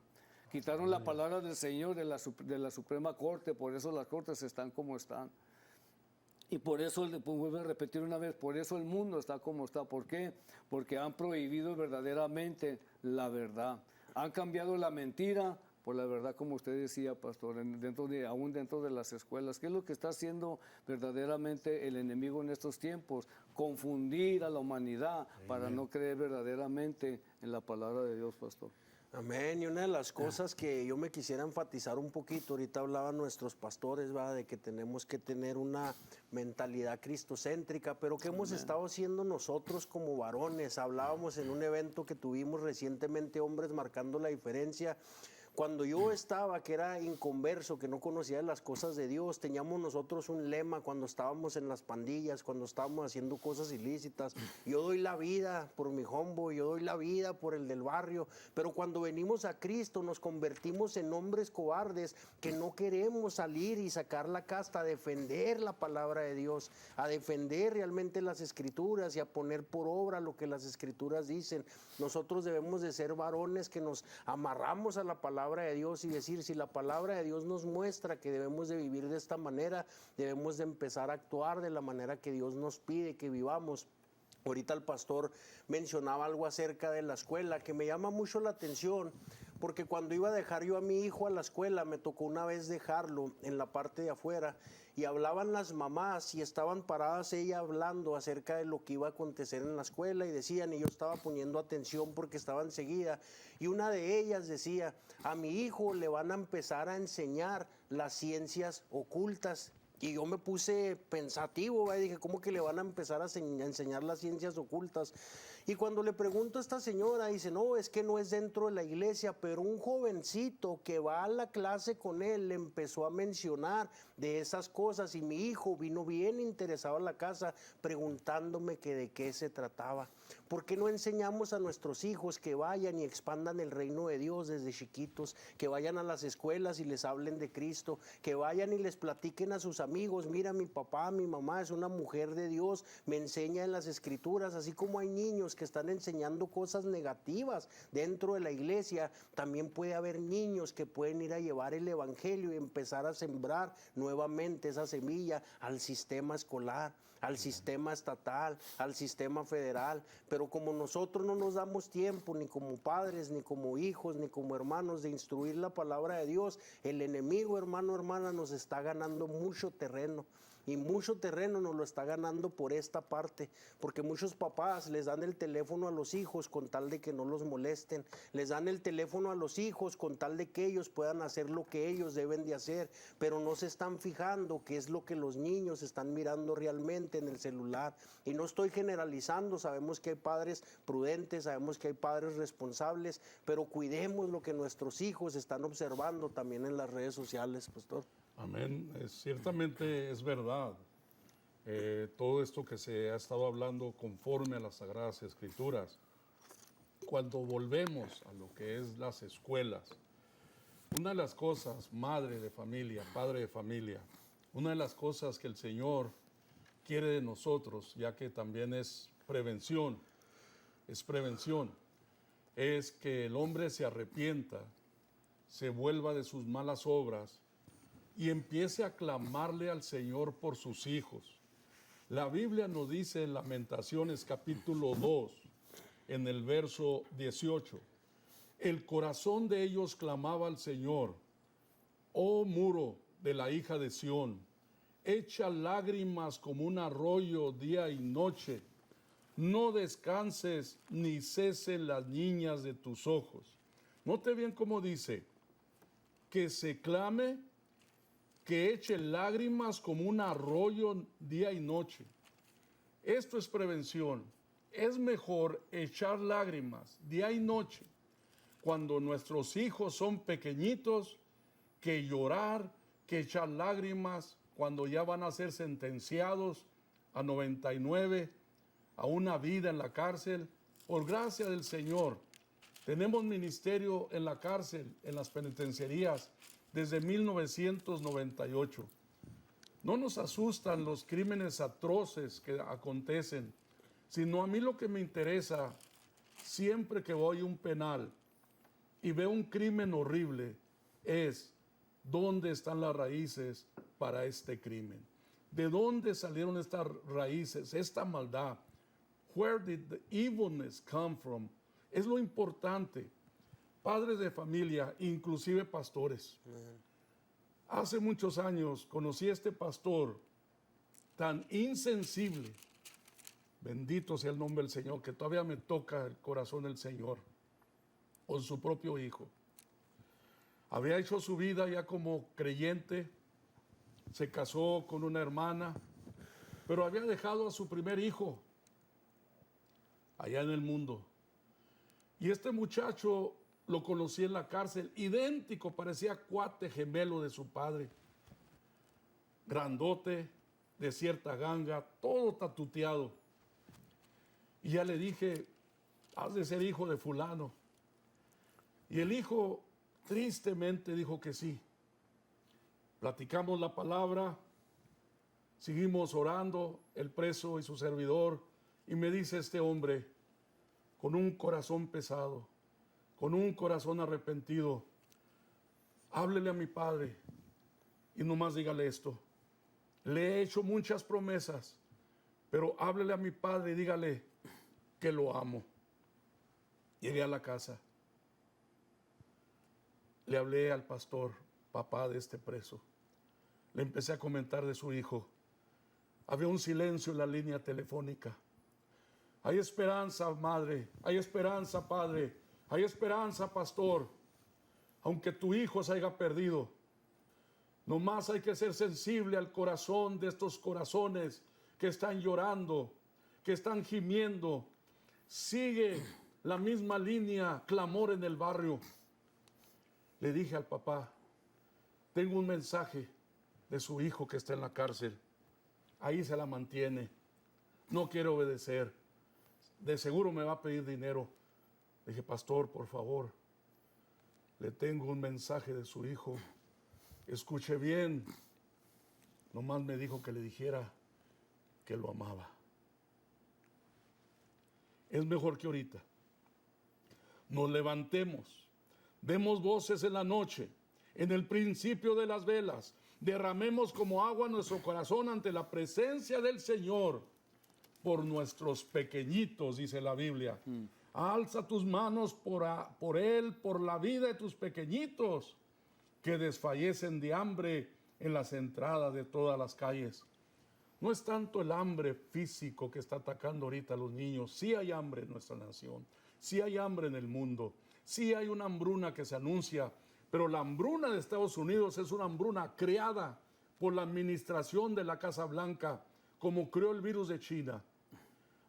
Quitaron la palabra del Señor de la Suprema Corte, por eso las cortes están como están. Y por eso, vuelvo a repetir una vez, por eso el mundo está como está. ¿Por qué? Porque han prohibido verdaderamente la verdad. Han cambiado la mentira por la verdad, como usted decía, pastor, aún dentro de las escuelas. ¿Qué es lo que está haciendo verdaderamente el enemigo en estos tiempos? Confundir a la humanidad para no creer verdaderamente en la palabra de Dios, pastor. Amén. Y una de las cosas que yo me quisiera enfatizar un poquito, ahorita hablaban nuestros pastores, ¿va? De que tenemos que tener una mentalidad cristocéntrica, pero ¿qué hemos estado haciendo nosotros como varones? Hablábamos en un evento que tuvimos recientemente, Hombres Marcando la Diferencia. Cuando yo estaba, que era inconverso, que no conocía las cosas de Dios, teníamos nosotros un lema cuando estábamos en las pandillas, cuando estábamos haciendo cosas ilícitas. Yo doy la vida por mi homeboy, yo doy la vida por el del barrio. Pero cuando venimos a Cristo nos convertimos en hombres cobardes que no queremos salir y sacar la casta a defender la palabra de Dios, a defender realmente las Escrituras y a poner por obra lo que las Escrituras dicen. Nosotros debemos de ser varones que nos amarramos a la palabra de Dios y decir, si la palabra de Dios nos muestra que debemos de vivir de esta manera, debemos de empezar a actuar de la manera que Dios nos pide que vivamos. Ahorita el pastor mencionaba algo acerca de la escuela que me llama mucho la atención, porque cuando iba a dejar yo a mi hijo a la escuela, me tocó una vez dejarlo en la parte de afuera y hablaban las mamás y estaban paradas ella hablando acerca de lo que iba a acontecer en la escuela y decían, y yo estaba poniendo atención porque estaba enseguida, y una de ellas decía, a mi hijo le van a empezar a enseñar las ciencias ocultas. Y yo me puse pensativo, y dije, ¿cómo que le van a empezar a enseñar las ciencias ocultas? Y cuando le pregunto a esta señora, dice, no, es que no es dentro de la iglesia, pero un jovencito que va a la clase con él le empezó a mencionar de esas cosas y mi hijo vino bien interesado a la casa preguntándome que de qué se trataba. ¿Por qué no enseñamos a nuestros hijos que vayan y expandan el reino de Dios desde chiquitos, que vayan a las escuelas y les hablen de Cristo, que vayan y les platiquen a sus amigos, mira, mi papá, mi mamá es una mujer de Dios, me enseña en las Escrituras, así como hay niños que están enseñando cosas negativas dentro de la iglesia, también puede haber niños que pueden ir a llevar el evangelio y empezar a sembrar nuevamente esa semilla al sistema escolar, al sistema estatal, al sistema federal. Pero como nosotros no nos damos tiempo, ni como padres, ni como hijos, ni como hermanos, de instruir la palabra de Dios, el enemigo, hermano, hermana, nos está ganando mucho terreno. Y mucho terreno nos lo está ganando por esta parte, porque muchos papás les dan el teléfono a los hijos con tal de que no los molesten, les dan el teléfono a los hijos con tal de que ellos puedan hacer lo que ellos deben de hacer, pero no se están fijando qué es lo que los niños están mirando realmente en el celular. Y no estoy generalizando, sabemos que hay padres prudentes, sabemos que hay padres responsables, pero cuidemos lo que nuestros hijos están observando también en las redes sociales, pastor. Amén. Ciertamente es verdad. Todo esto que se ha estado hablando conforme a las Sagradas Escrituras. Cuando volvemos a lo que es las escuelas, una de las cosas, madre de familia, padre de familia, una de las cosas que el Señor quiere de nosotros, ya que también es prevención, es que el hombre se arrepienta, se vuelva de sus malas obras y empiece a clamarle al Señor por sus hijos. La Biblia nos dice en Lamentaciones capítulo 2, en el verso 18, el corazón de ellos clamaba al Señor, oh muro de la hija de Sión, echa lágrimas como un arroyo día y noche, no descanses ni cesen las niñas de tus ojos. Note bien cómo dice, que se clame, que eche lágrimas como un arroyo día y noche. Esto es prevención. Es mejor echar lágrimas día y noche cuando nuestros hijos son pequeñitos que llorar, que echar lágrimas cuando ya van a ser sentenciados a 99, a una vida en la cárcel. Por gracia del Señor, tenemos ministerio en la cárcel, en las penitenciarías, desde 1998. No nos asustan los crímenes atroces que acontecen, sino a mí lo que me interesa, siempre que voy a un penal y veo un crimen horrible, es dónde están las raíces para este crimen. ¿De dónde salieron estas raíces, esta maldad? Where did the evilness come from? Es lo importante. Padres de familia, inclusive pastores. Hace muchos años conocí a este pastor tan insensible, bendito sea el nombre del Señor, que todavía me toca el corazón del Señor, con su propio hijo. Había hecho su vida ya como creyente, se casó con una hermana, pero había dejado a su primer hijo allá en el mundo. Y este muchacho lo conocí en la cárcel, idéntico, parecía cuate gemelo de su padre, grandote, de cierta ganga, todo tatuteado. Y ya le dije, has de ser hijo de fulano. Y el hijo tristemente dijo que sí. Platicamos la palabra, seguimos orando, el preso y su servidor, y me dice este hombre, con un corazón pesado, con un corazón arrepentido, háblele a mi padre y nomás dígale esto. Le he hecho muchas promesas, pero háblele a mi padre y dígale que lo amo. Llegué a la casa. Le hablé al pastor, papá de este preso. Le empecé a comentar de su hijo. Había un silencio en la línea telefónica. Hay esperanza, madre. Hay esperanza, padre. Hay esperanza, pastor. Aunque tu hijo se haya perdido, nomás hay que ser sensible al corazón de estos corazones que están llorando, que están gimiendo. Sigue la misma línea, clamor en el barrio. Le dije al papá, tengo un mensaje de su hijo que está en la cárcel. Ahí se la mantiene. No quiere obedecer. De seguro me va a pedir dinero. Le dije, pastor, por favor, le tengo un mensaje de su hijo. Escuche bien. Nomás me dijo que le dijera que lo amaba. Es mejor que ahorita nos levantemos, demos voces en la noche, en el principio de las velas, derramemos como agua nuestro corazón ante la presencia del Señor por nuestros pequeñitos, dice la Biblia. Alza tus manos por Él, por la vida de tus pequeñitos que desfallecen de hambre en las entradas de todas las calles. No es tanto el hambre físico que está atacando ahorita a los niños. Sí hay hambre en nuestra nación, sí hay hambre en el mundo, sí hay una hambruna que se anuncia, pero la hambruna de Estados Unidos es una hambruna creada por la administración de la Casa Blanca, como creó el virus de China.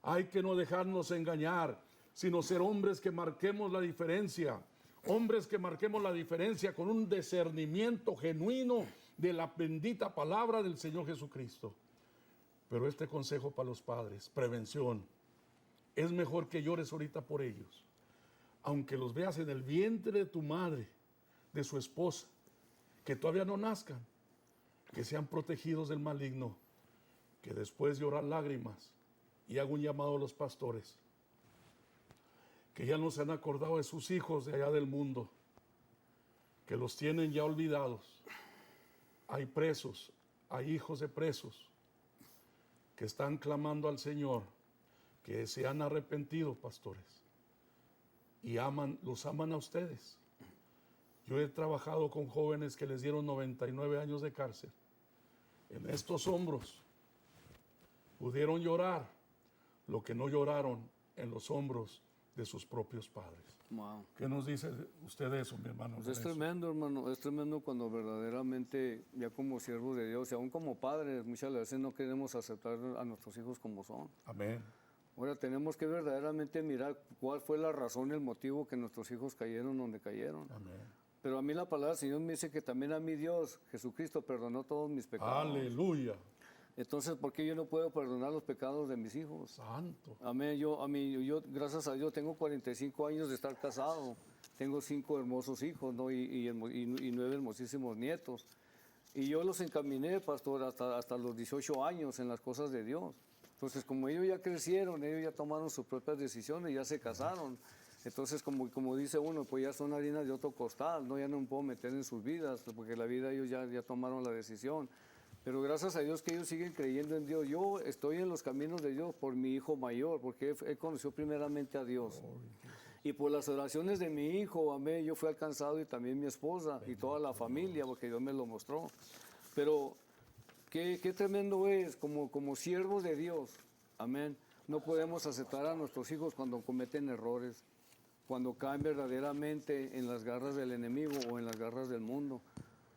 Hay que no dejarnos engañar, sino ser hombres que marquemos la diferencia, hombres que marquemos la diferencia con un discernimiento genuino de la bendita palabra del Señor Jesucristo. Pero este consejo para los padres, prevención, es mejor que llores ahorita por ellos, aunque los veas en el vientre de tu madre, de su esposa, que todavía no nazcan, que sean protegidos del maligno, que después llorar lágrimas. Y hago un llamado a los pastores, que ya no se han acordado de sus hijos de allá del mundo, que los tienen ya olvidados. Hay presos, hay hijos de presos, que están clamando al Señor, que se han arrepentido, pastores, y los aman a ustedes. Yo he trabajado con jóvenes que les dieron 99 años de cárcel. En estos hombros pudieron llorar lo que no lloraron en los hombros de sus propios padres. Wow. ¿Qué nos dice usted de eso, mi hermano? Pues es tremendo, hermano, es tremendo cuando verdaderamente, ya como siervos de Dios y aún como padres, muchas veces no queremos aceptar a nuestros hijos como son. Amén. Ahora tenemos que verdaderamente mirar cuál fue la razón y el motivo que nuestros hijos cayeron donde cayeron. Amén. Pero a mí la palabra del Señor me dice que también a mi Dios, Jesucristo, perdonó todos mis pecados. Aleluya. Entonces, ¿por qué yo no puedo perdonar los pecados de mis hijos? Santo. Amén. Yo, gracias a Dios, tengo 45 años de estar casado. Tengo 5 hermosos hijos, ¿no? y 9 hermosísimos nietos. Y yo los encaminé, pastor, hasta los 18 años en las cosas de Dios. Entonces, como ellos ya crecieron, ellos ya tomaron sus propias decisiones, ya se casaron. Entonces, como dice uno, pues ya son harina de otro costal, ¿no? Ya no me puedo meter en sus vidas, porque la vida ellos ya tomaron la decisión. Pero gracias a Dios que ellos siguen creyendo en Dios. Yo estoy en los caminos de Dios por mi hijo mayor, porque él conoció primeramente a Dios. Y por las oraciones de mi hijo, amén, yo fui alcanzado y también mi esposa y toda la familia, porque Dios me lo mostró. Pero qué tremendo es, como siervos de Dios, amén, no podemos aceptar a nuestros hijos cuando cometen errores, cuando caen verdaderamente en las garras del enemigo o en las garras del mundo.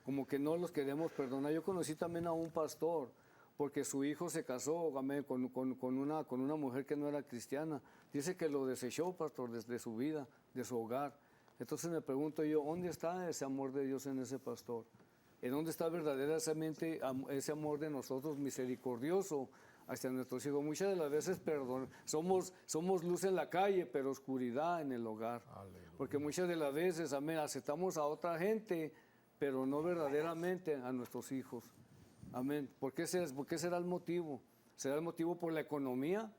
Como que no los queremos perdonar. Yo conocí también a un pastor, porque su hijo se casó, amén, con una mujer que no era cristiana. Dice que lo desechó, pastor, desde su vida, de su hogar. Entonces me pregunto yo, ¿dónde está ese amor de Dios en ese pastor? ¿En dónde está verdaderamente ese amor de nosotros misericordioso hacia nuestros hijos? Muchas de las veces, perdón, somos luz en la calle, pero oscuridad en el hogar. Aleluya. Porque muchas de las veces, amén, aceptamos a otra gente, pero no verdaderamente a nuestros hijos. Amén. ¿Por qué será el motivo? ¿Será el motivo por la economía?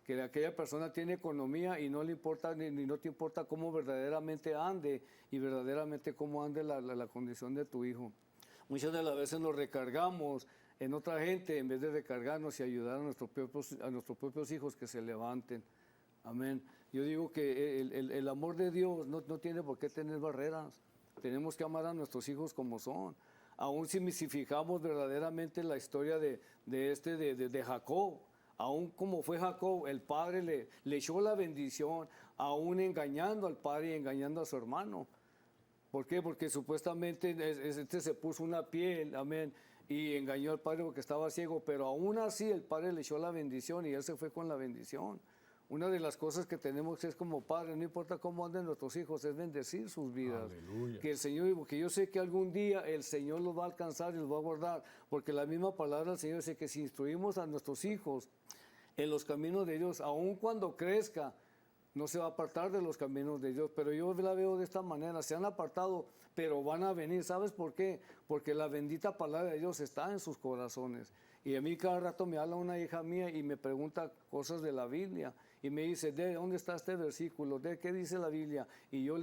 Que aquella persona tiene economía y no le importa, ni no te importa cómo verdaderamente ande y verdaderamente cómo ande la condición de tu hijo. Muchas de las veces nos recargamos en otra gente en vez de recargarnos y ayudar a nuestros propios hijos que se levanten. Amén. Yo digo que el amor de Dios no tiene por qué tener barreras. Tenemos que amar a nuestros hijos como son. Aún si fijamos verdaderamente la historia de Jacob, aún como fue Jacob, el padre le echó la bendición, aún engañando al padre y engañando a su hermano. ¿Por qué? Porque supuestamente se puso una piel, amén, y engañó al padre porque estaba ciego, pero aún así el padre le echó la bendición y él se fue con la bendición. Una de las cosas que tenemos es como padres, no importa cómo anden nuestros hijos, es bendecir sus vidas. Aleluya. Que el Señor, porque yo sé que algún día el Señor los va a alcanzar y los va a guardar, porque la misma palabra del Señor dice que si instruimos a nuestros hijos en los caminos de Dios, aun cuando crezca, no se va a apartar de los caminos de Dios. Pero yo la veo de esta manera, se han apartado, pero van a venir. ¿Sabes por qué? Porque la bendita palabra de Dios está en sus corazones. Y a mí cada rato me habla una hija mía y me pregunta cosas de la Biblia. Y me dice, ¿de dónde está este versículo? ¿De qué dice la Biblia? Y yo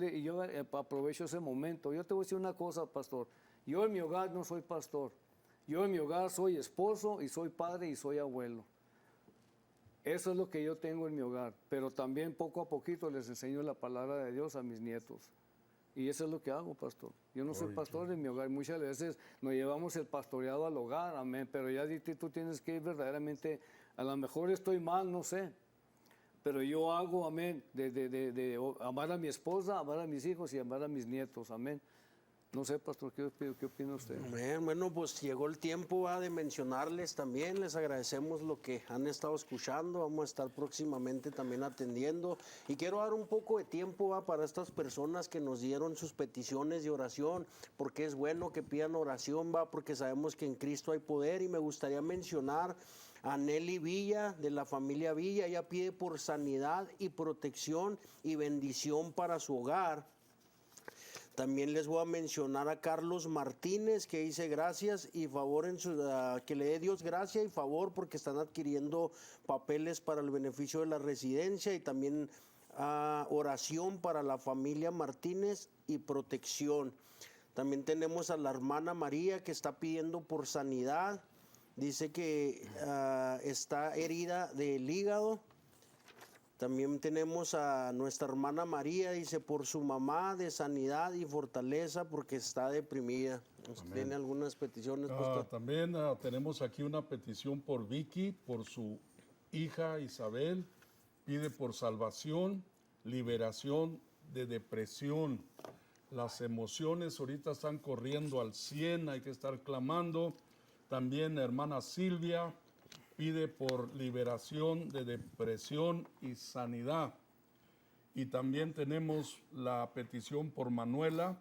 aprovecho ese momento. Yo te voy a decir una cosa, pastor. Yo en mi hogar no soy pastor. Yo en mi hogar soy esposo y soy padre y soy abuelo. Eso es lo que yo tengo en mi hogar. Pero también poco a poquito les enseño la palabra de Dios a mis nietos. Y eso es lo que hago, pastor. Yo no soy pastor en mi hogar. Muchas veces nos llevamos el pastoreado al hogar, amén. Pero ya tú tienes que ir verdaderamente, a lo mejor estoy mal, no sé. Pero yo hago, amén, de amar a mi esposa, amar a mis hijos y amar a mis nietos, amén. No sé, pastor, ¿qué opina usted? Amén. Bueno, pues llegó el tiempo de mencionarles también, les agradecemos lo que han estado escuchando, vamos a estar próximamente también atendiendo y quiero dar un poco de tiempo para estas personas que nos dieron sus peticiones de oración, porque es bueno que pidan oración, porque sabemos que en Cristo hay poder y me gustaría mencionar a Nelly Villa, de la familia Villa. Ella pide por sanidad y protección y bendición para su hogar. También les voy a mencionar a Carlos Martínez, que dice gracias y favor que le dé Dios gracia y favor porque están adquiriendo papeles para el beneficio de la residencia, y también oración para la familia Martínez y protección. También tenemos a la hermana María, que está pidiendo por sanidad. Dice que está herida del hígado. También tenemos a nuestra hermana María, dice por su mamá, de sanidad y fortaleza porque está deprimida. ¿Tiene algunas peticiones, pastor? También tenemos aquí una petición por Vicky, por su hija Isabel. Pide por salvación, liberación de depresión. Las emociones ahorita están corriendo al 100, hay que estar clamando. También hermana Silvia pide por liberación de depresión y sanidad. Y también tenemos la petición por Manuela,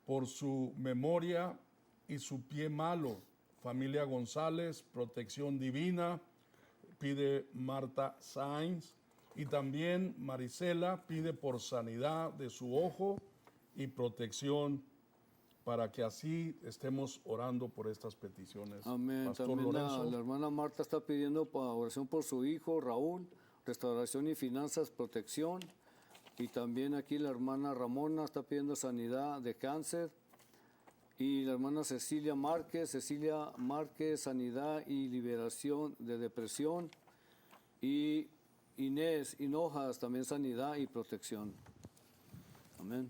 por su memoria y su pie malo. Familia González, protección divina, pide Marta Sainz. Y también Marisela pide por sanidad de su ojo y protección, para que así estemos orando por estas peticiones. Amén. Pastor También Lorenzo. la hermana Marta está pidiendo oración por su hijo Raúl, restauración y finanzas, protección. Y también aquí la hermana Ramona está pidiendo sanidad de cáncer. Y la hermana Cecilia Márquez, sanidad y liberación de depresión. Y Inés Hinojas, también sanidad y protección. Amén.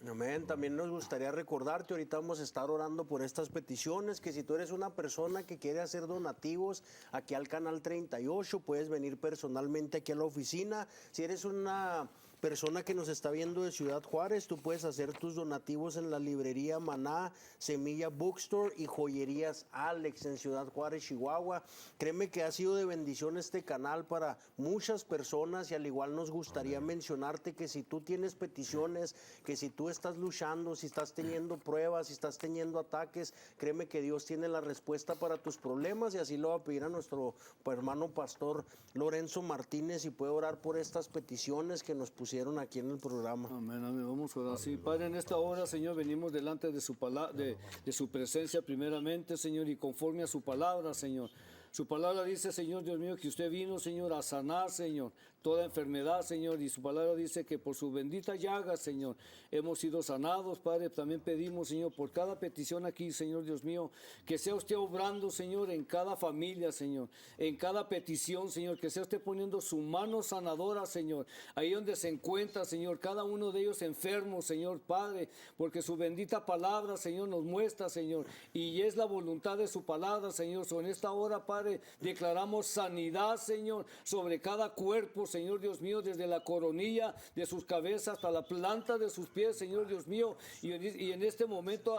Amén. También nos gustaría recordarte, ahorita vamos a estar orando por estas peticiones, que si tú eres una persona que quiere hacer donativos aquí al canal 38, puedes venir personalmente aquí a la oficina. Si eres una persona que nos está viendo de Ciudad Juárez, tú puedes hacer tus donativos en la librería Maná, Semilla Bookstore y Joyerías Alex en Ciudad Juárez, Chihuahua. Créeme que ha sido de bendición este canal para muchas personas, y al igual nos gustaría mencionarte que si tú tienes peticiones, que si tú estás luchando, si estás teniendo pruebas, si estás teniendo ataques, créeme que Dios tiene la respuesta para tus problemas, y así lo va a pedir a nuestro hermano pastor Lorenzo Martínez, y puede orar por estas peticiones que nos pusieron aquí en el programa. Amén, amén. Vamos a orar. Sí, Padre, en esta hora, Señor, venimos delante de su de su presencia primeramente, Señor, y conforme a su palabra, Señor. Su palabra dice, Señor Dios mío, que usted vino, Señor, a sanar, Señor, toda enfermedad, Señor, y su palabra dice que por su bendita llaga, Señor, hemos sido sanados, Padre. También pedimos, Señor, por cada petición aquí, Señor Dios mío, que sea usted obrando, Señor, en cada familia, Señor, en cada petición, Señor, que sea usted poniendo su mano sanadora, Señor, ahí donde se encuentra, Señor, cada uno de ellos enfermos, Señor, Padre, porque su bendita palabra, Señor, nos muestra, Señor, y es la voluntad de su palabra, Señor. En esta hora, Padre, declaramos sanidad, Señor, sobre cada cuerpo, Señor Dios mío, desde la coronilla de sus cabezas hasta la planta de sus pies, Señor Dios mío, y en este momento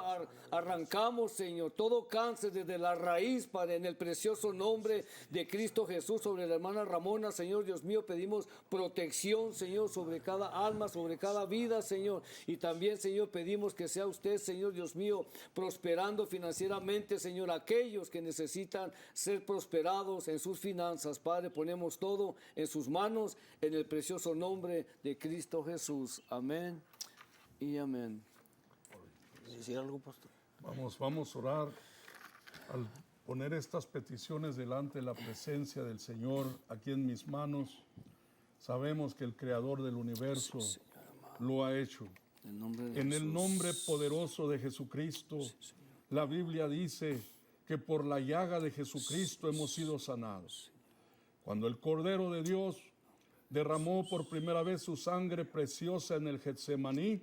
arrancamos, Señor, todo cáncer desde la raíz, Padre, en el precioso nombre de Cristo Jesús. Sobre la hermana Ramona, Señor Dios mío, pedimos protección, Señor, sobre cada alma, sobre cada vida, Señor, y también, Señor, pedimos que sea usted, Señor Dios mío, prosperando financieramente, Señor, aquellos que necesitan ser prosperados en sus finanzas. Padre, ponemos todo en sus manos, en el precioso nombre de Cristo Jesús. Amén y amén. ¿Decir algo, pastor? Vamos a orar. Al poner estas peticiones delante de la presencia del Señor aquí en mis manos, sabemos que el Creador del universo lo ha hecho. En el nombre poderoso de Jesucristo, la Biblia dice que por la llaga de Jesucristo hemos sido sanados. Cuando el Cordero de Dios derramó por primera vez su sangre preciosa en el Getsemaní,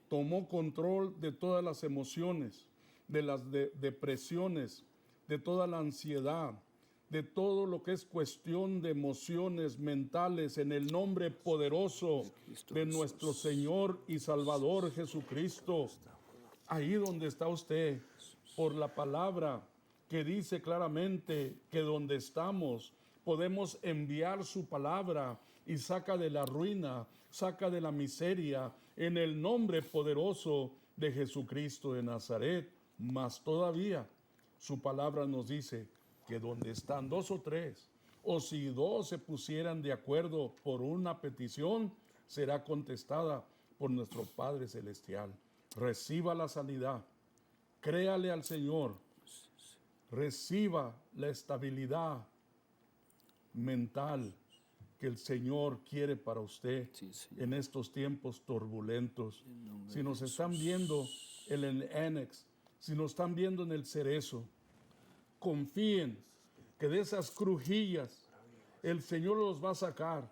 tomó control de todas las emociones, de las depresiones, de toda la ansiedad, de todo lo que es cuestión de emociones mentales, en el nombre poderoso de nuestro Señor y Salvador Jesucristo. Ahí donde está usted, por la palabra que dice claramente que donde estamos podemos enviar su palabra y saca de la ruina, saca de la miseria, en el nombre poderoso de Jesucristo de Nazaret. Mas todavía su palabra nos dice que donde están dos o tres, o si dos se pusieran de acuerdo por una petición, será contestada por nuestro Padre Celestial. Reciba la sanidad, créale al Señor, reciba la estabilidad mental que el Señor quiere para usted en estos tiempos turbulentos. Si nos están viendo en el Annex, si nos están viendo en el Cerezo, confíen que de esas crujillas el Señor los va a sacar,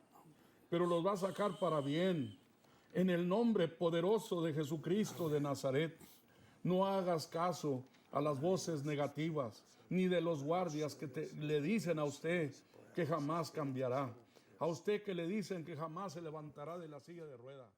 pero los va a sacar para bien. En el nombre poderoso de Jesucristo de Nazaret, no hagas caso a las voces negativas, ni de los guardias que le dicen a usted que jamás cambiará, a usted que le dicen que jamás se levantará de la silla de rueda.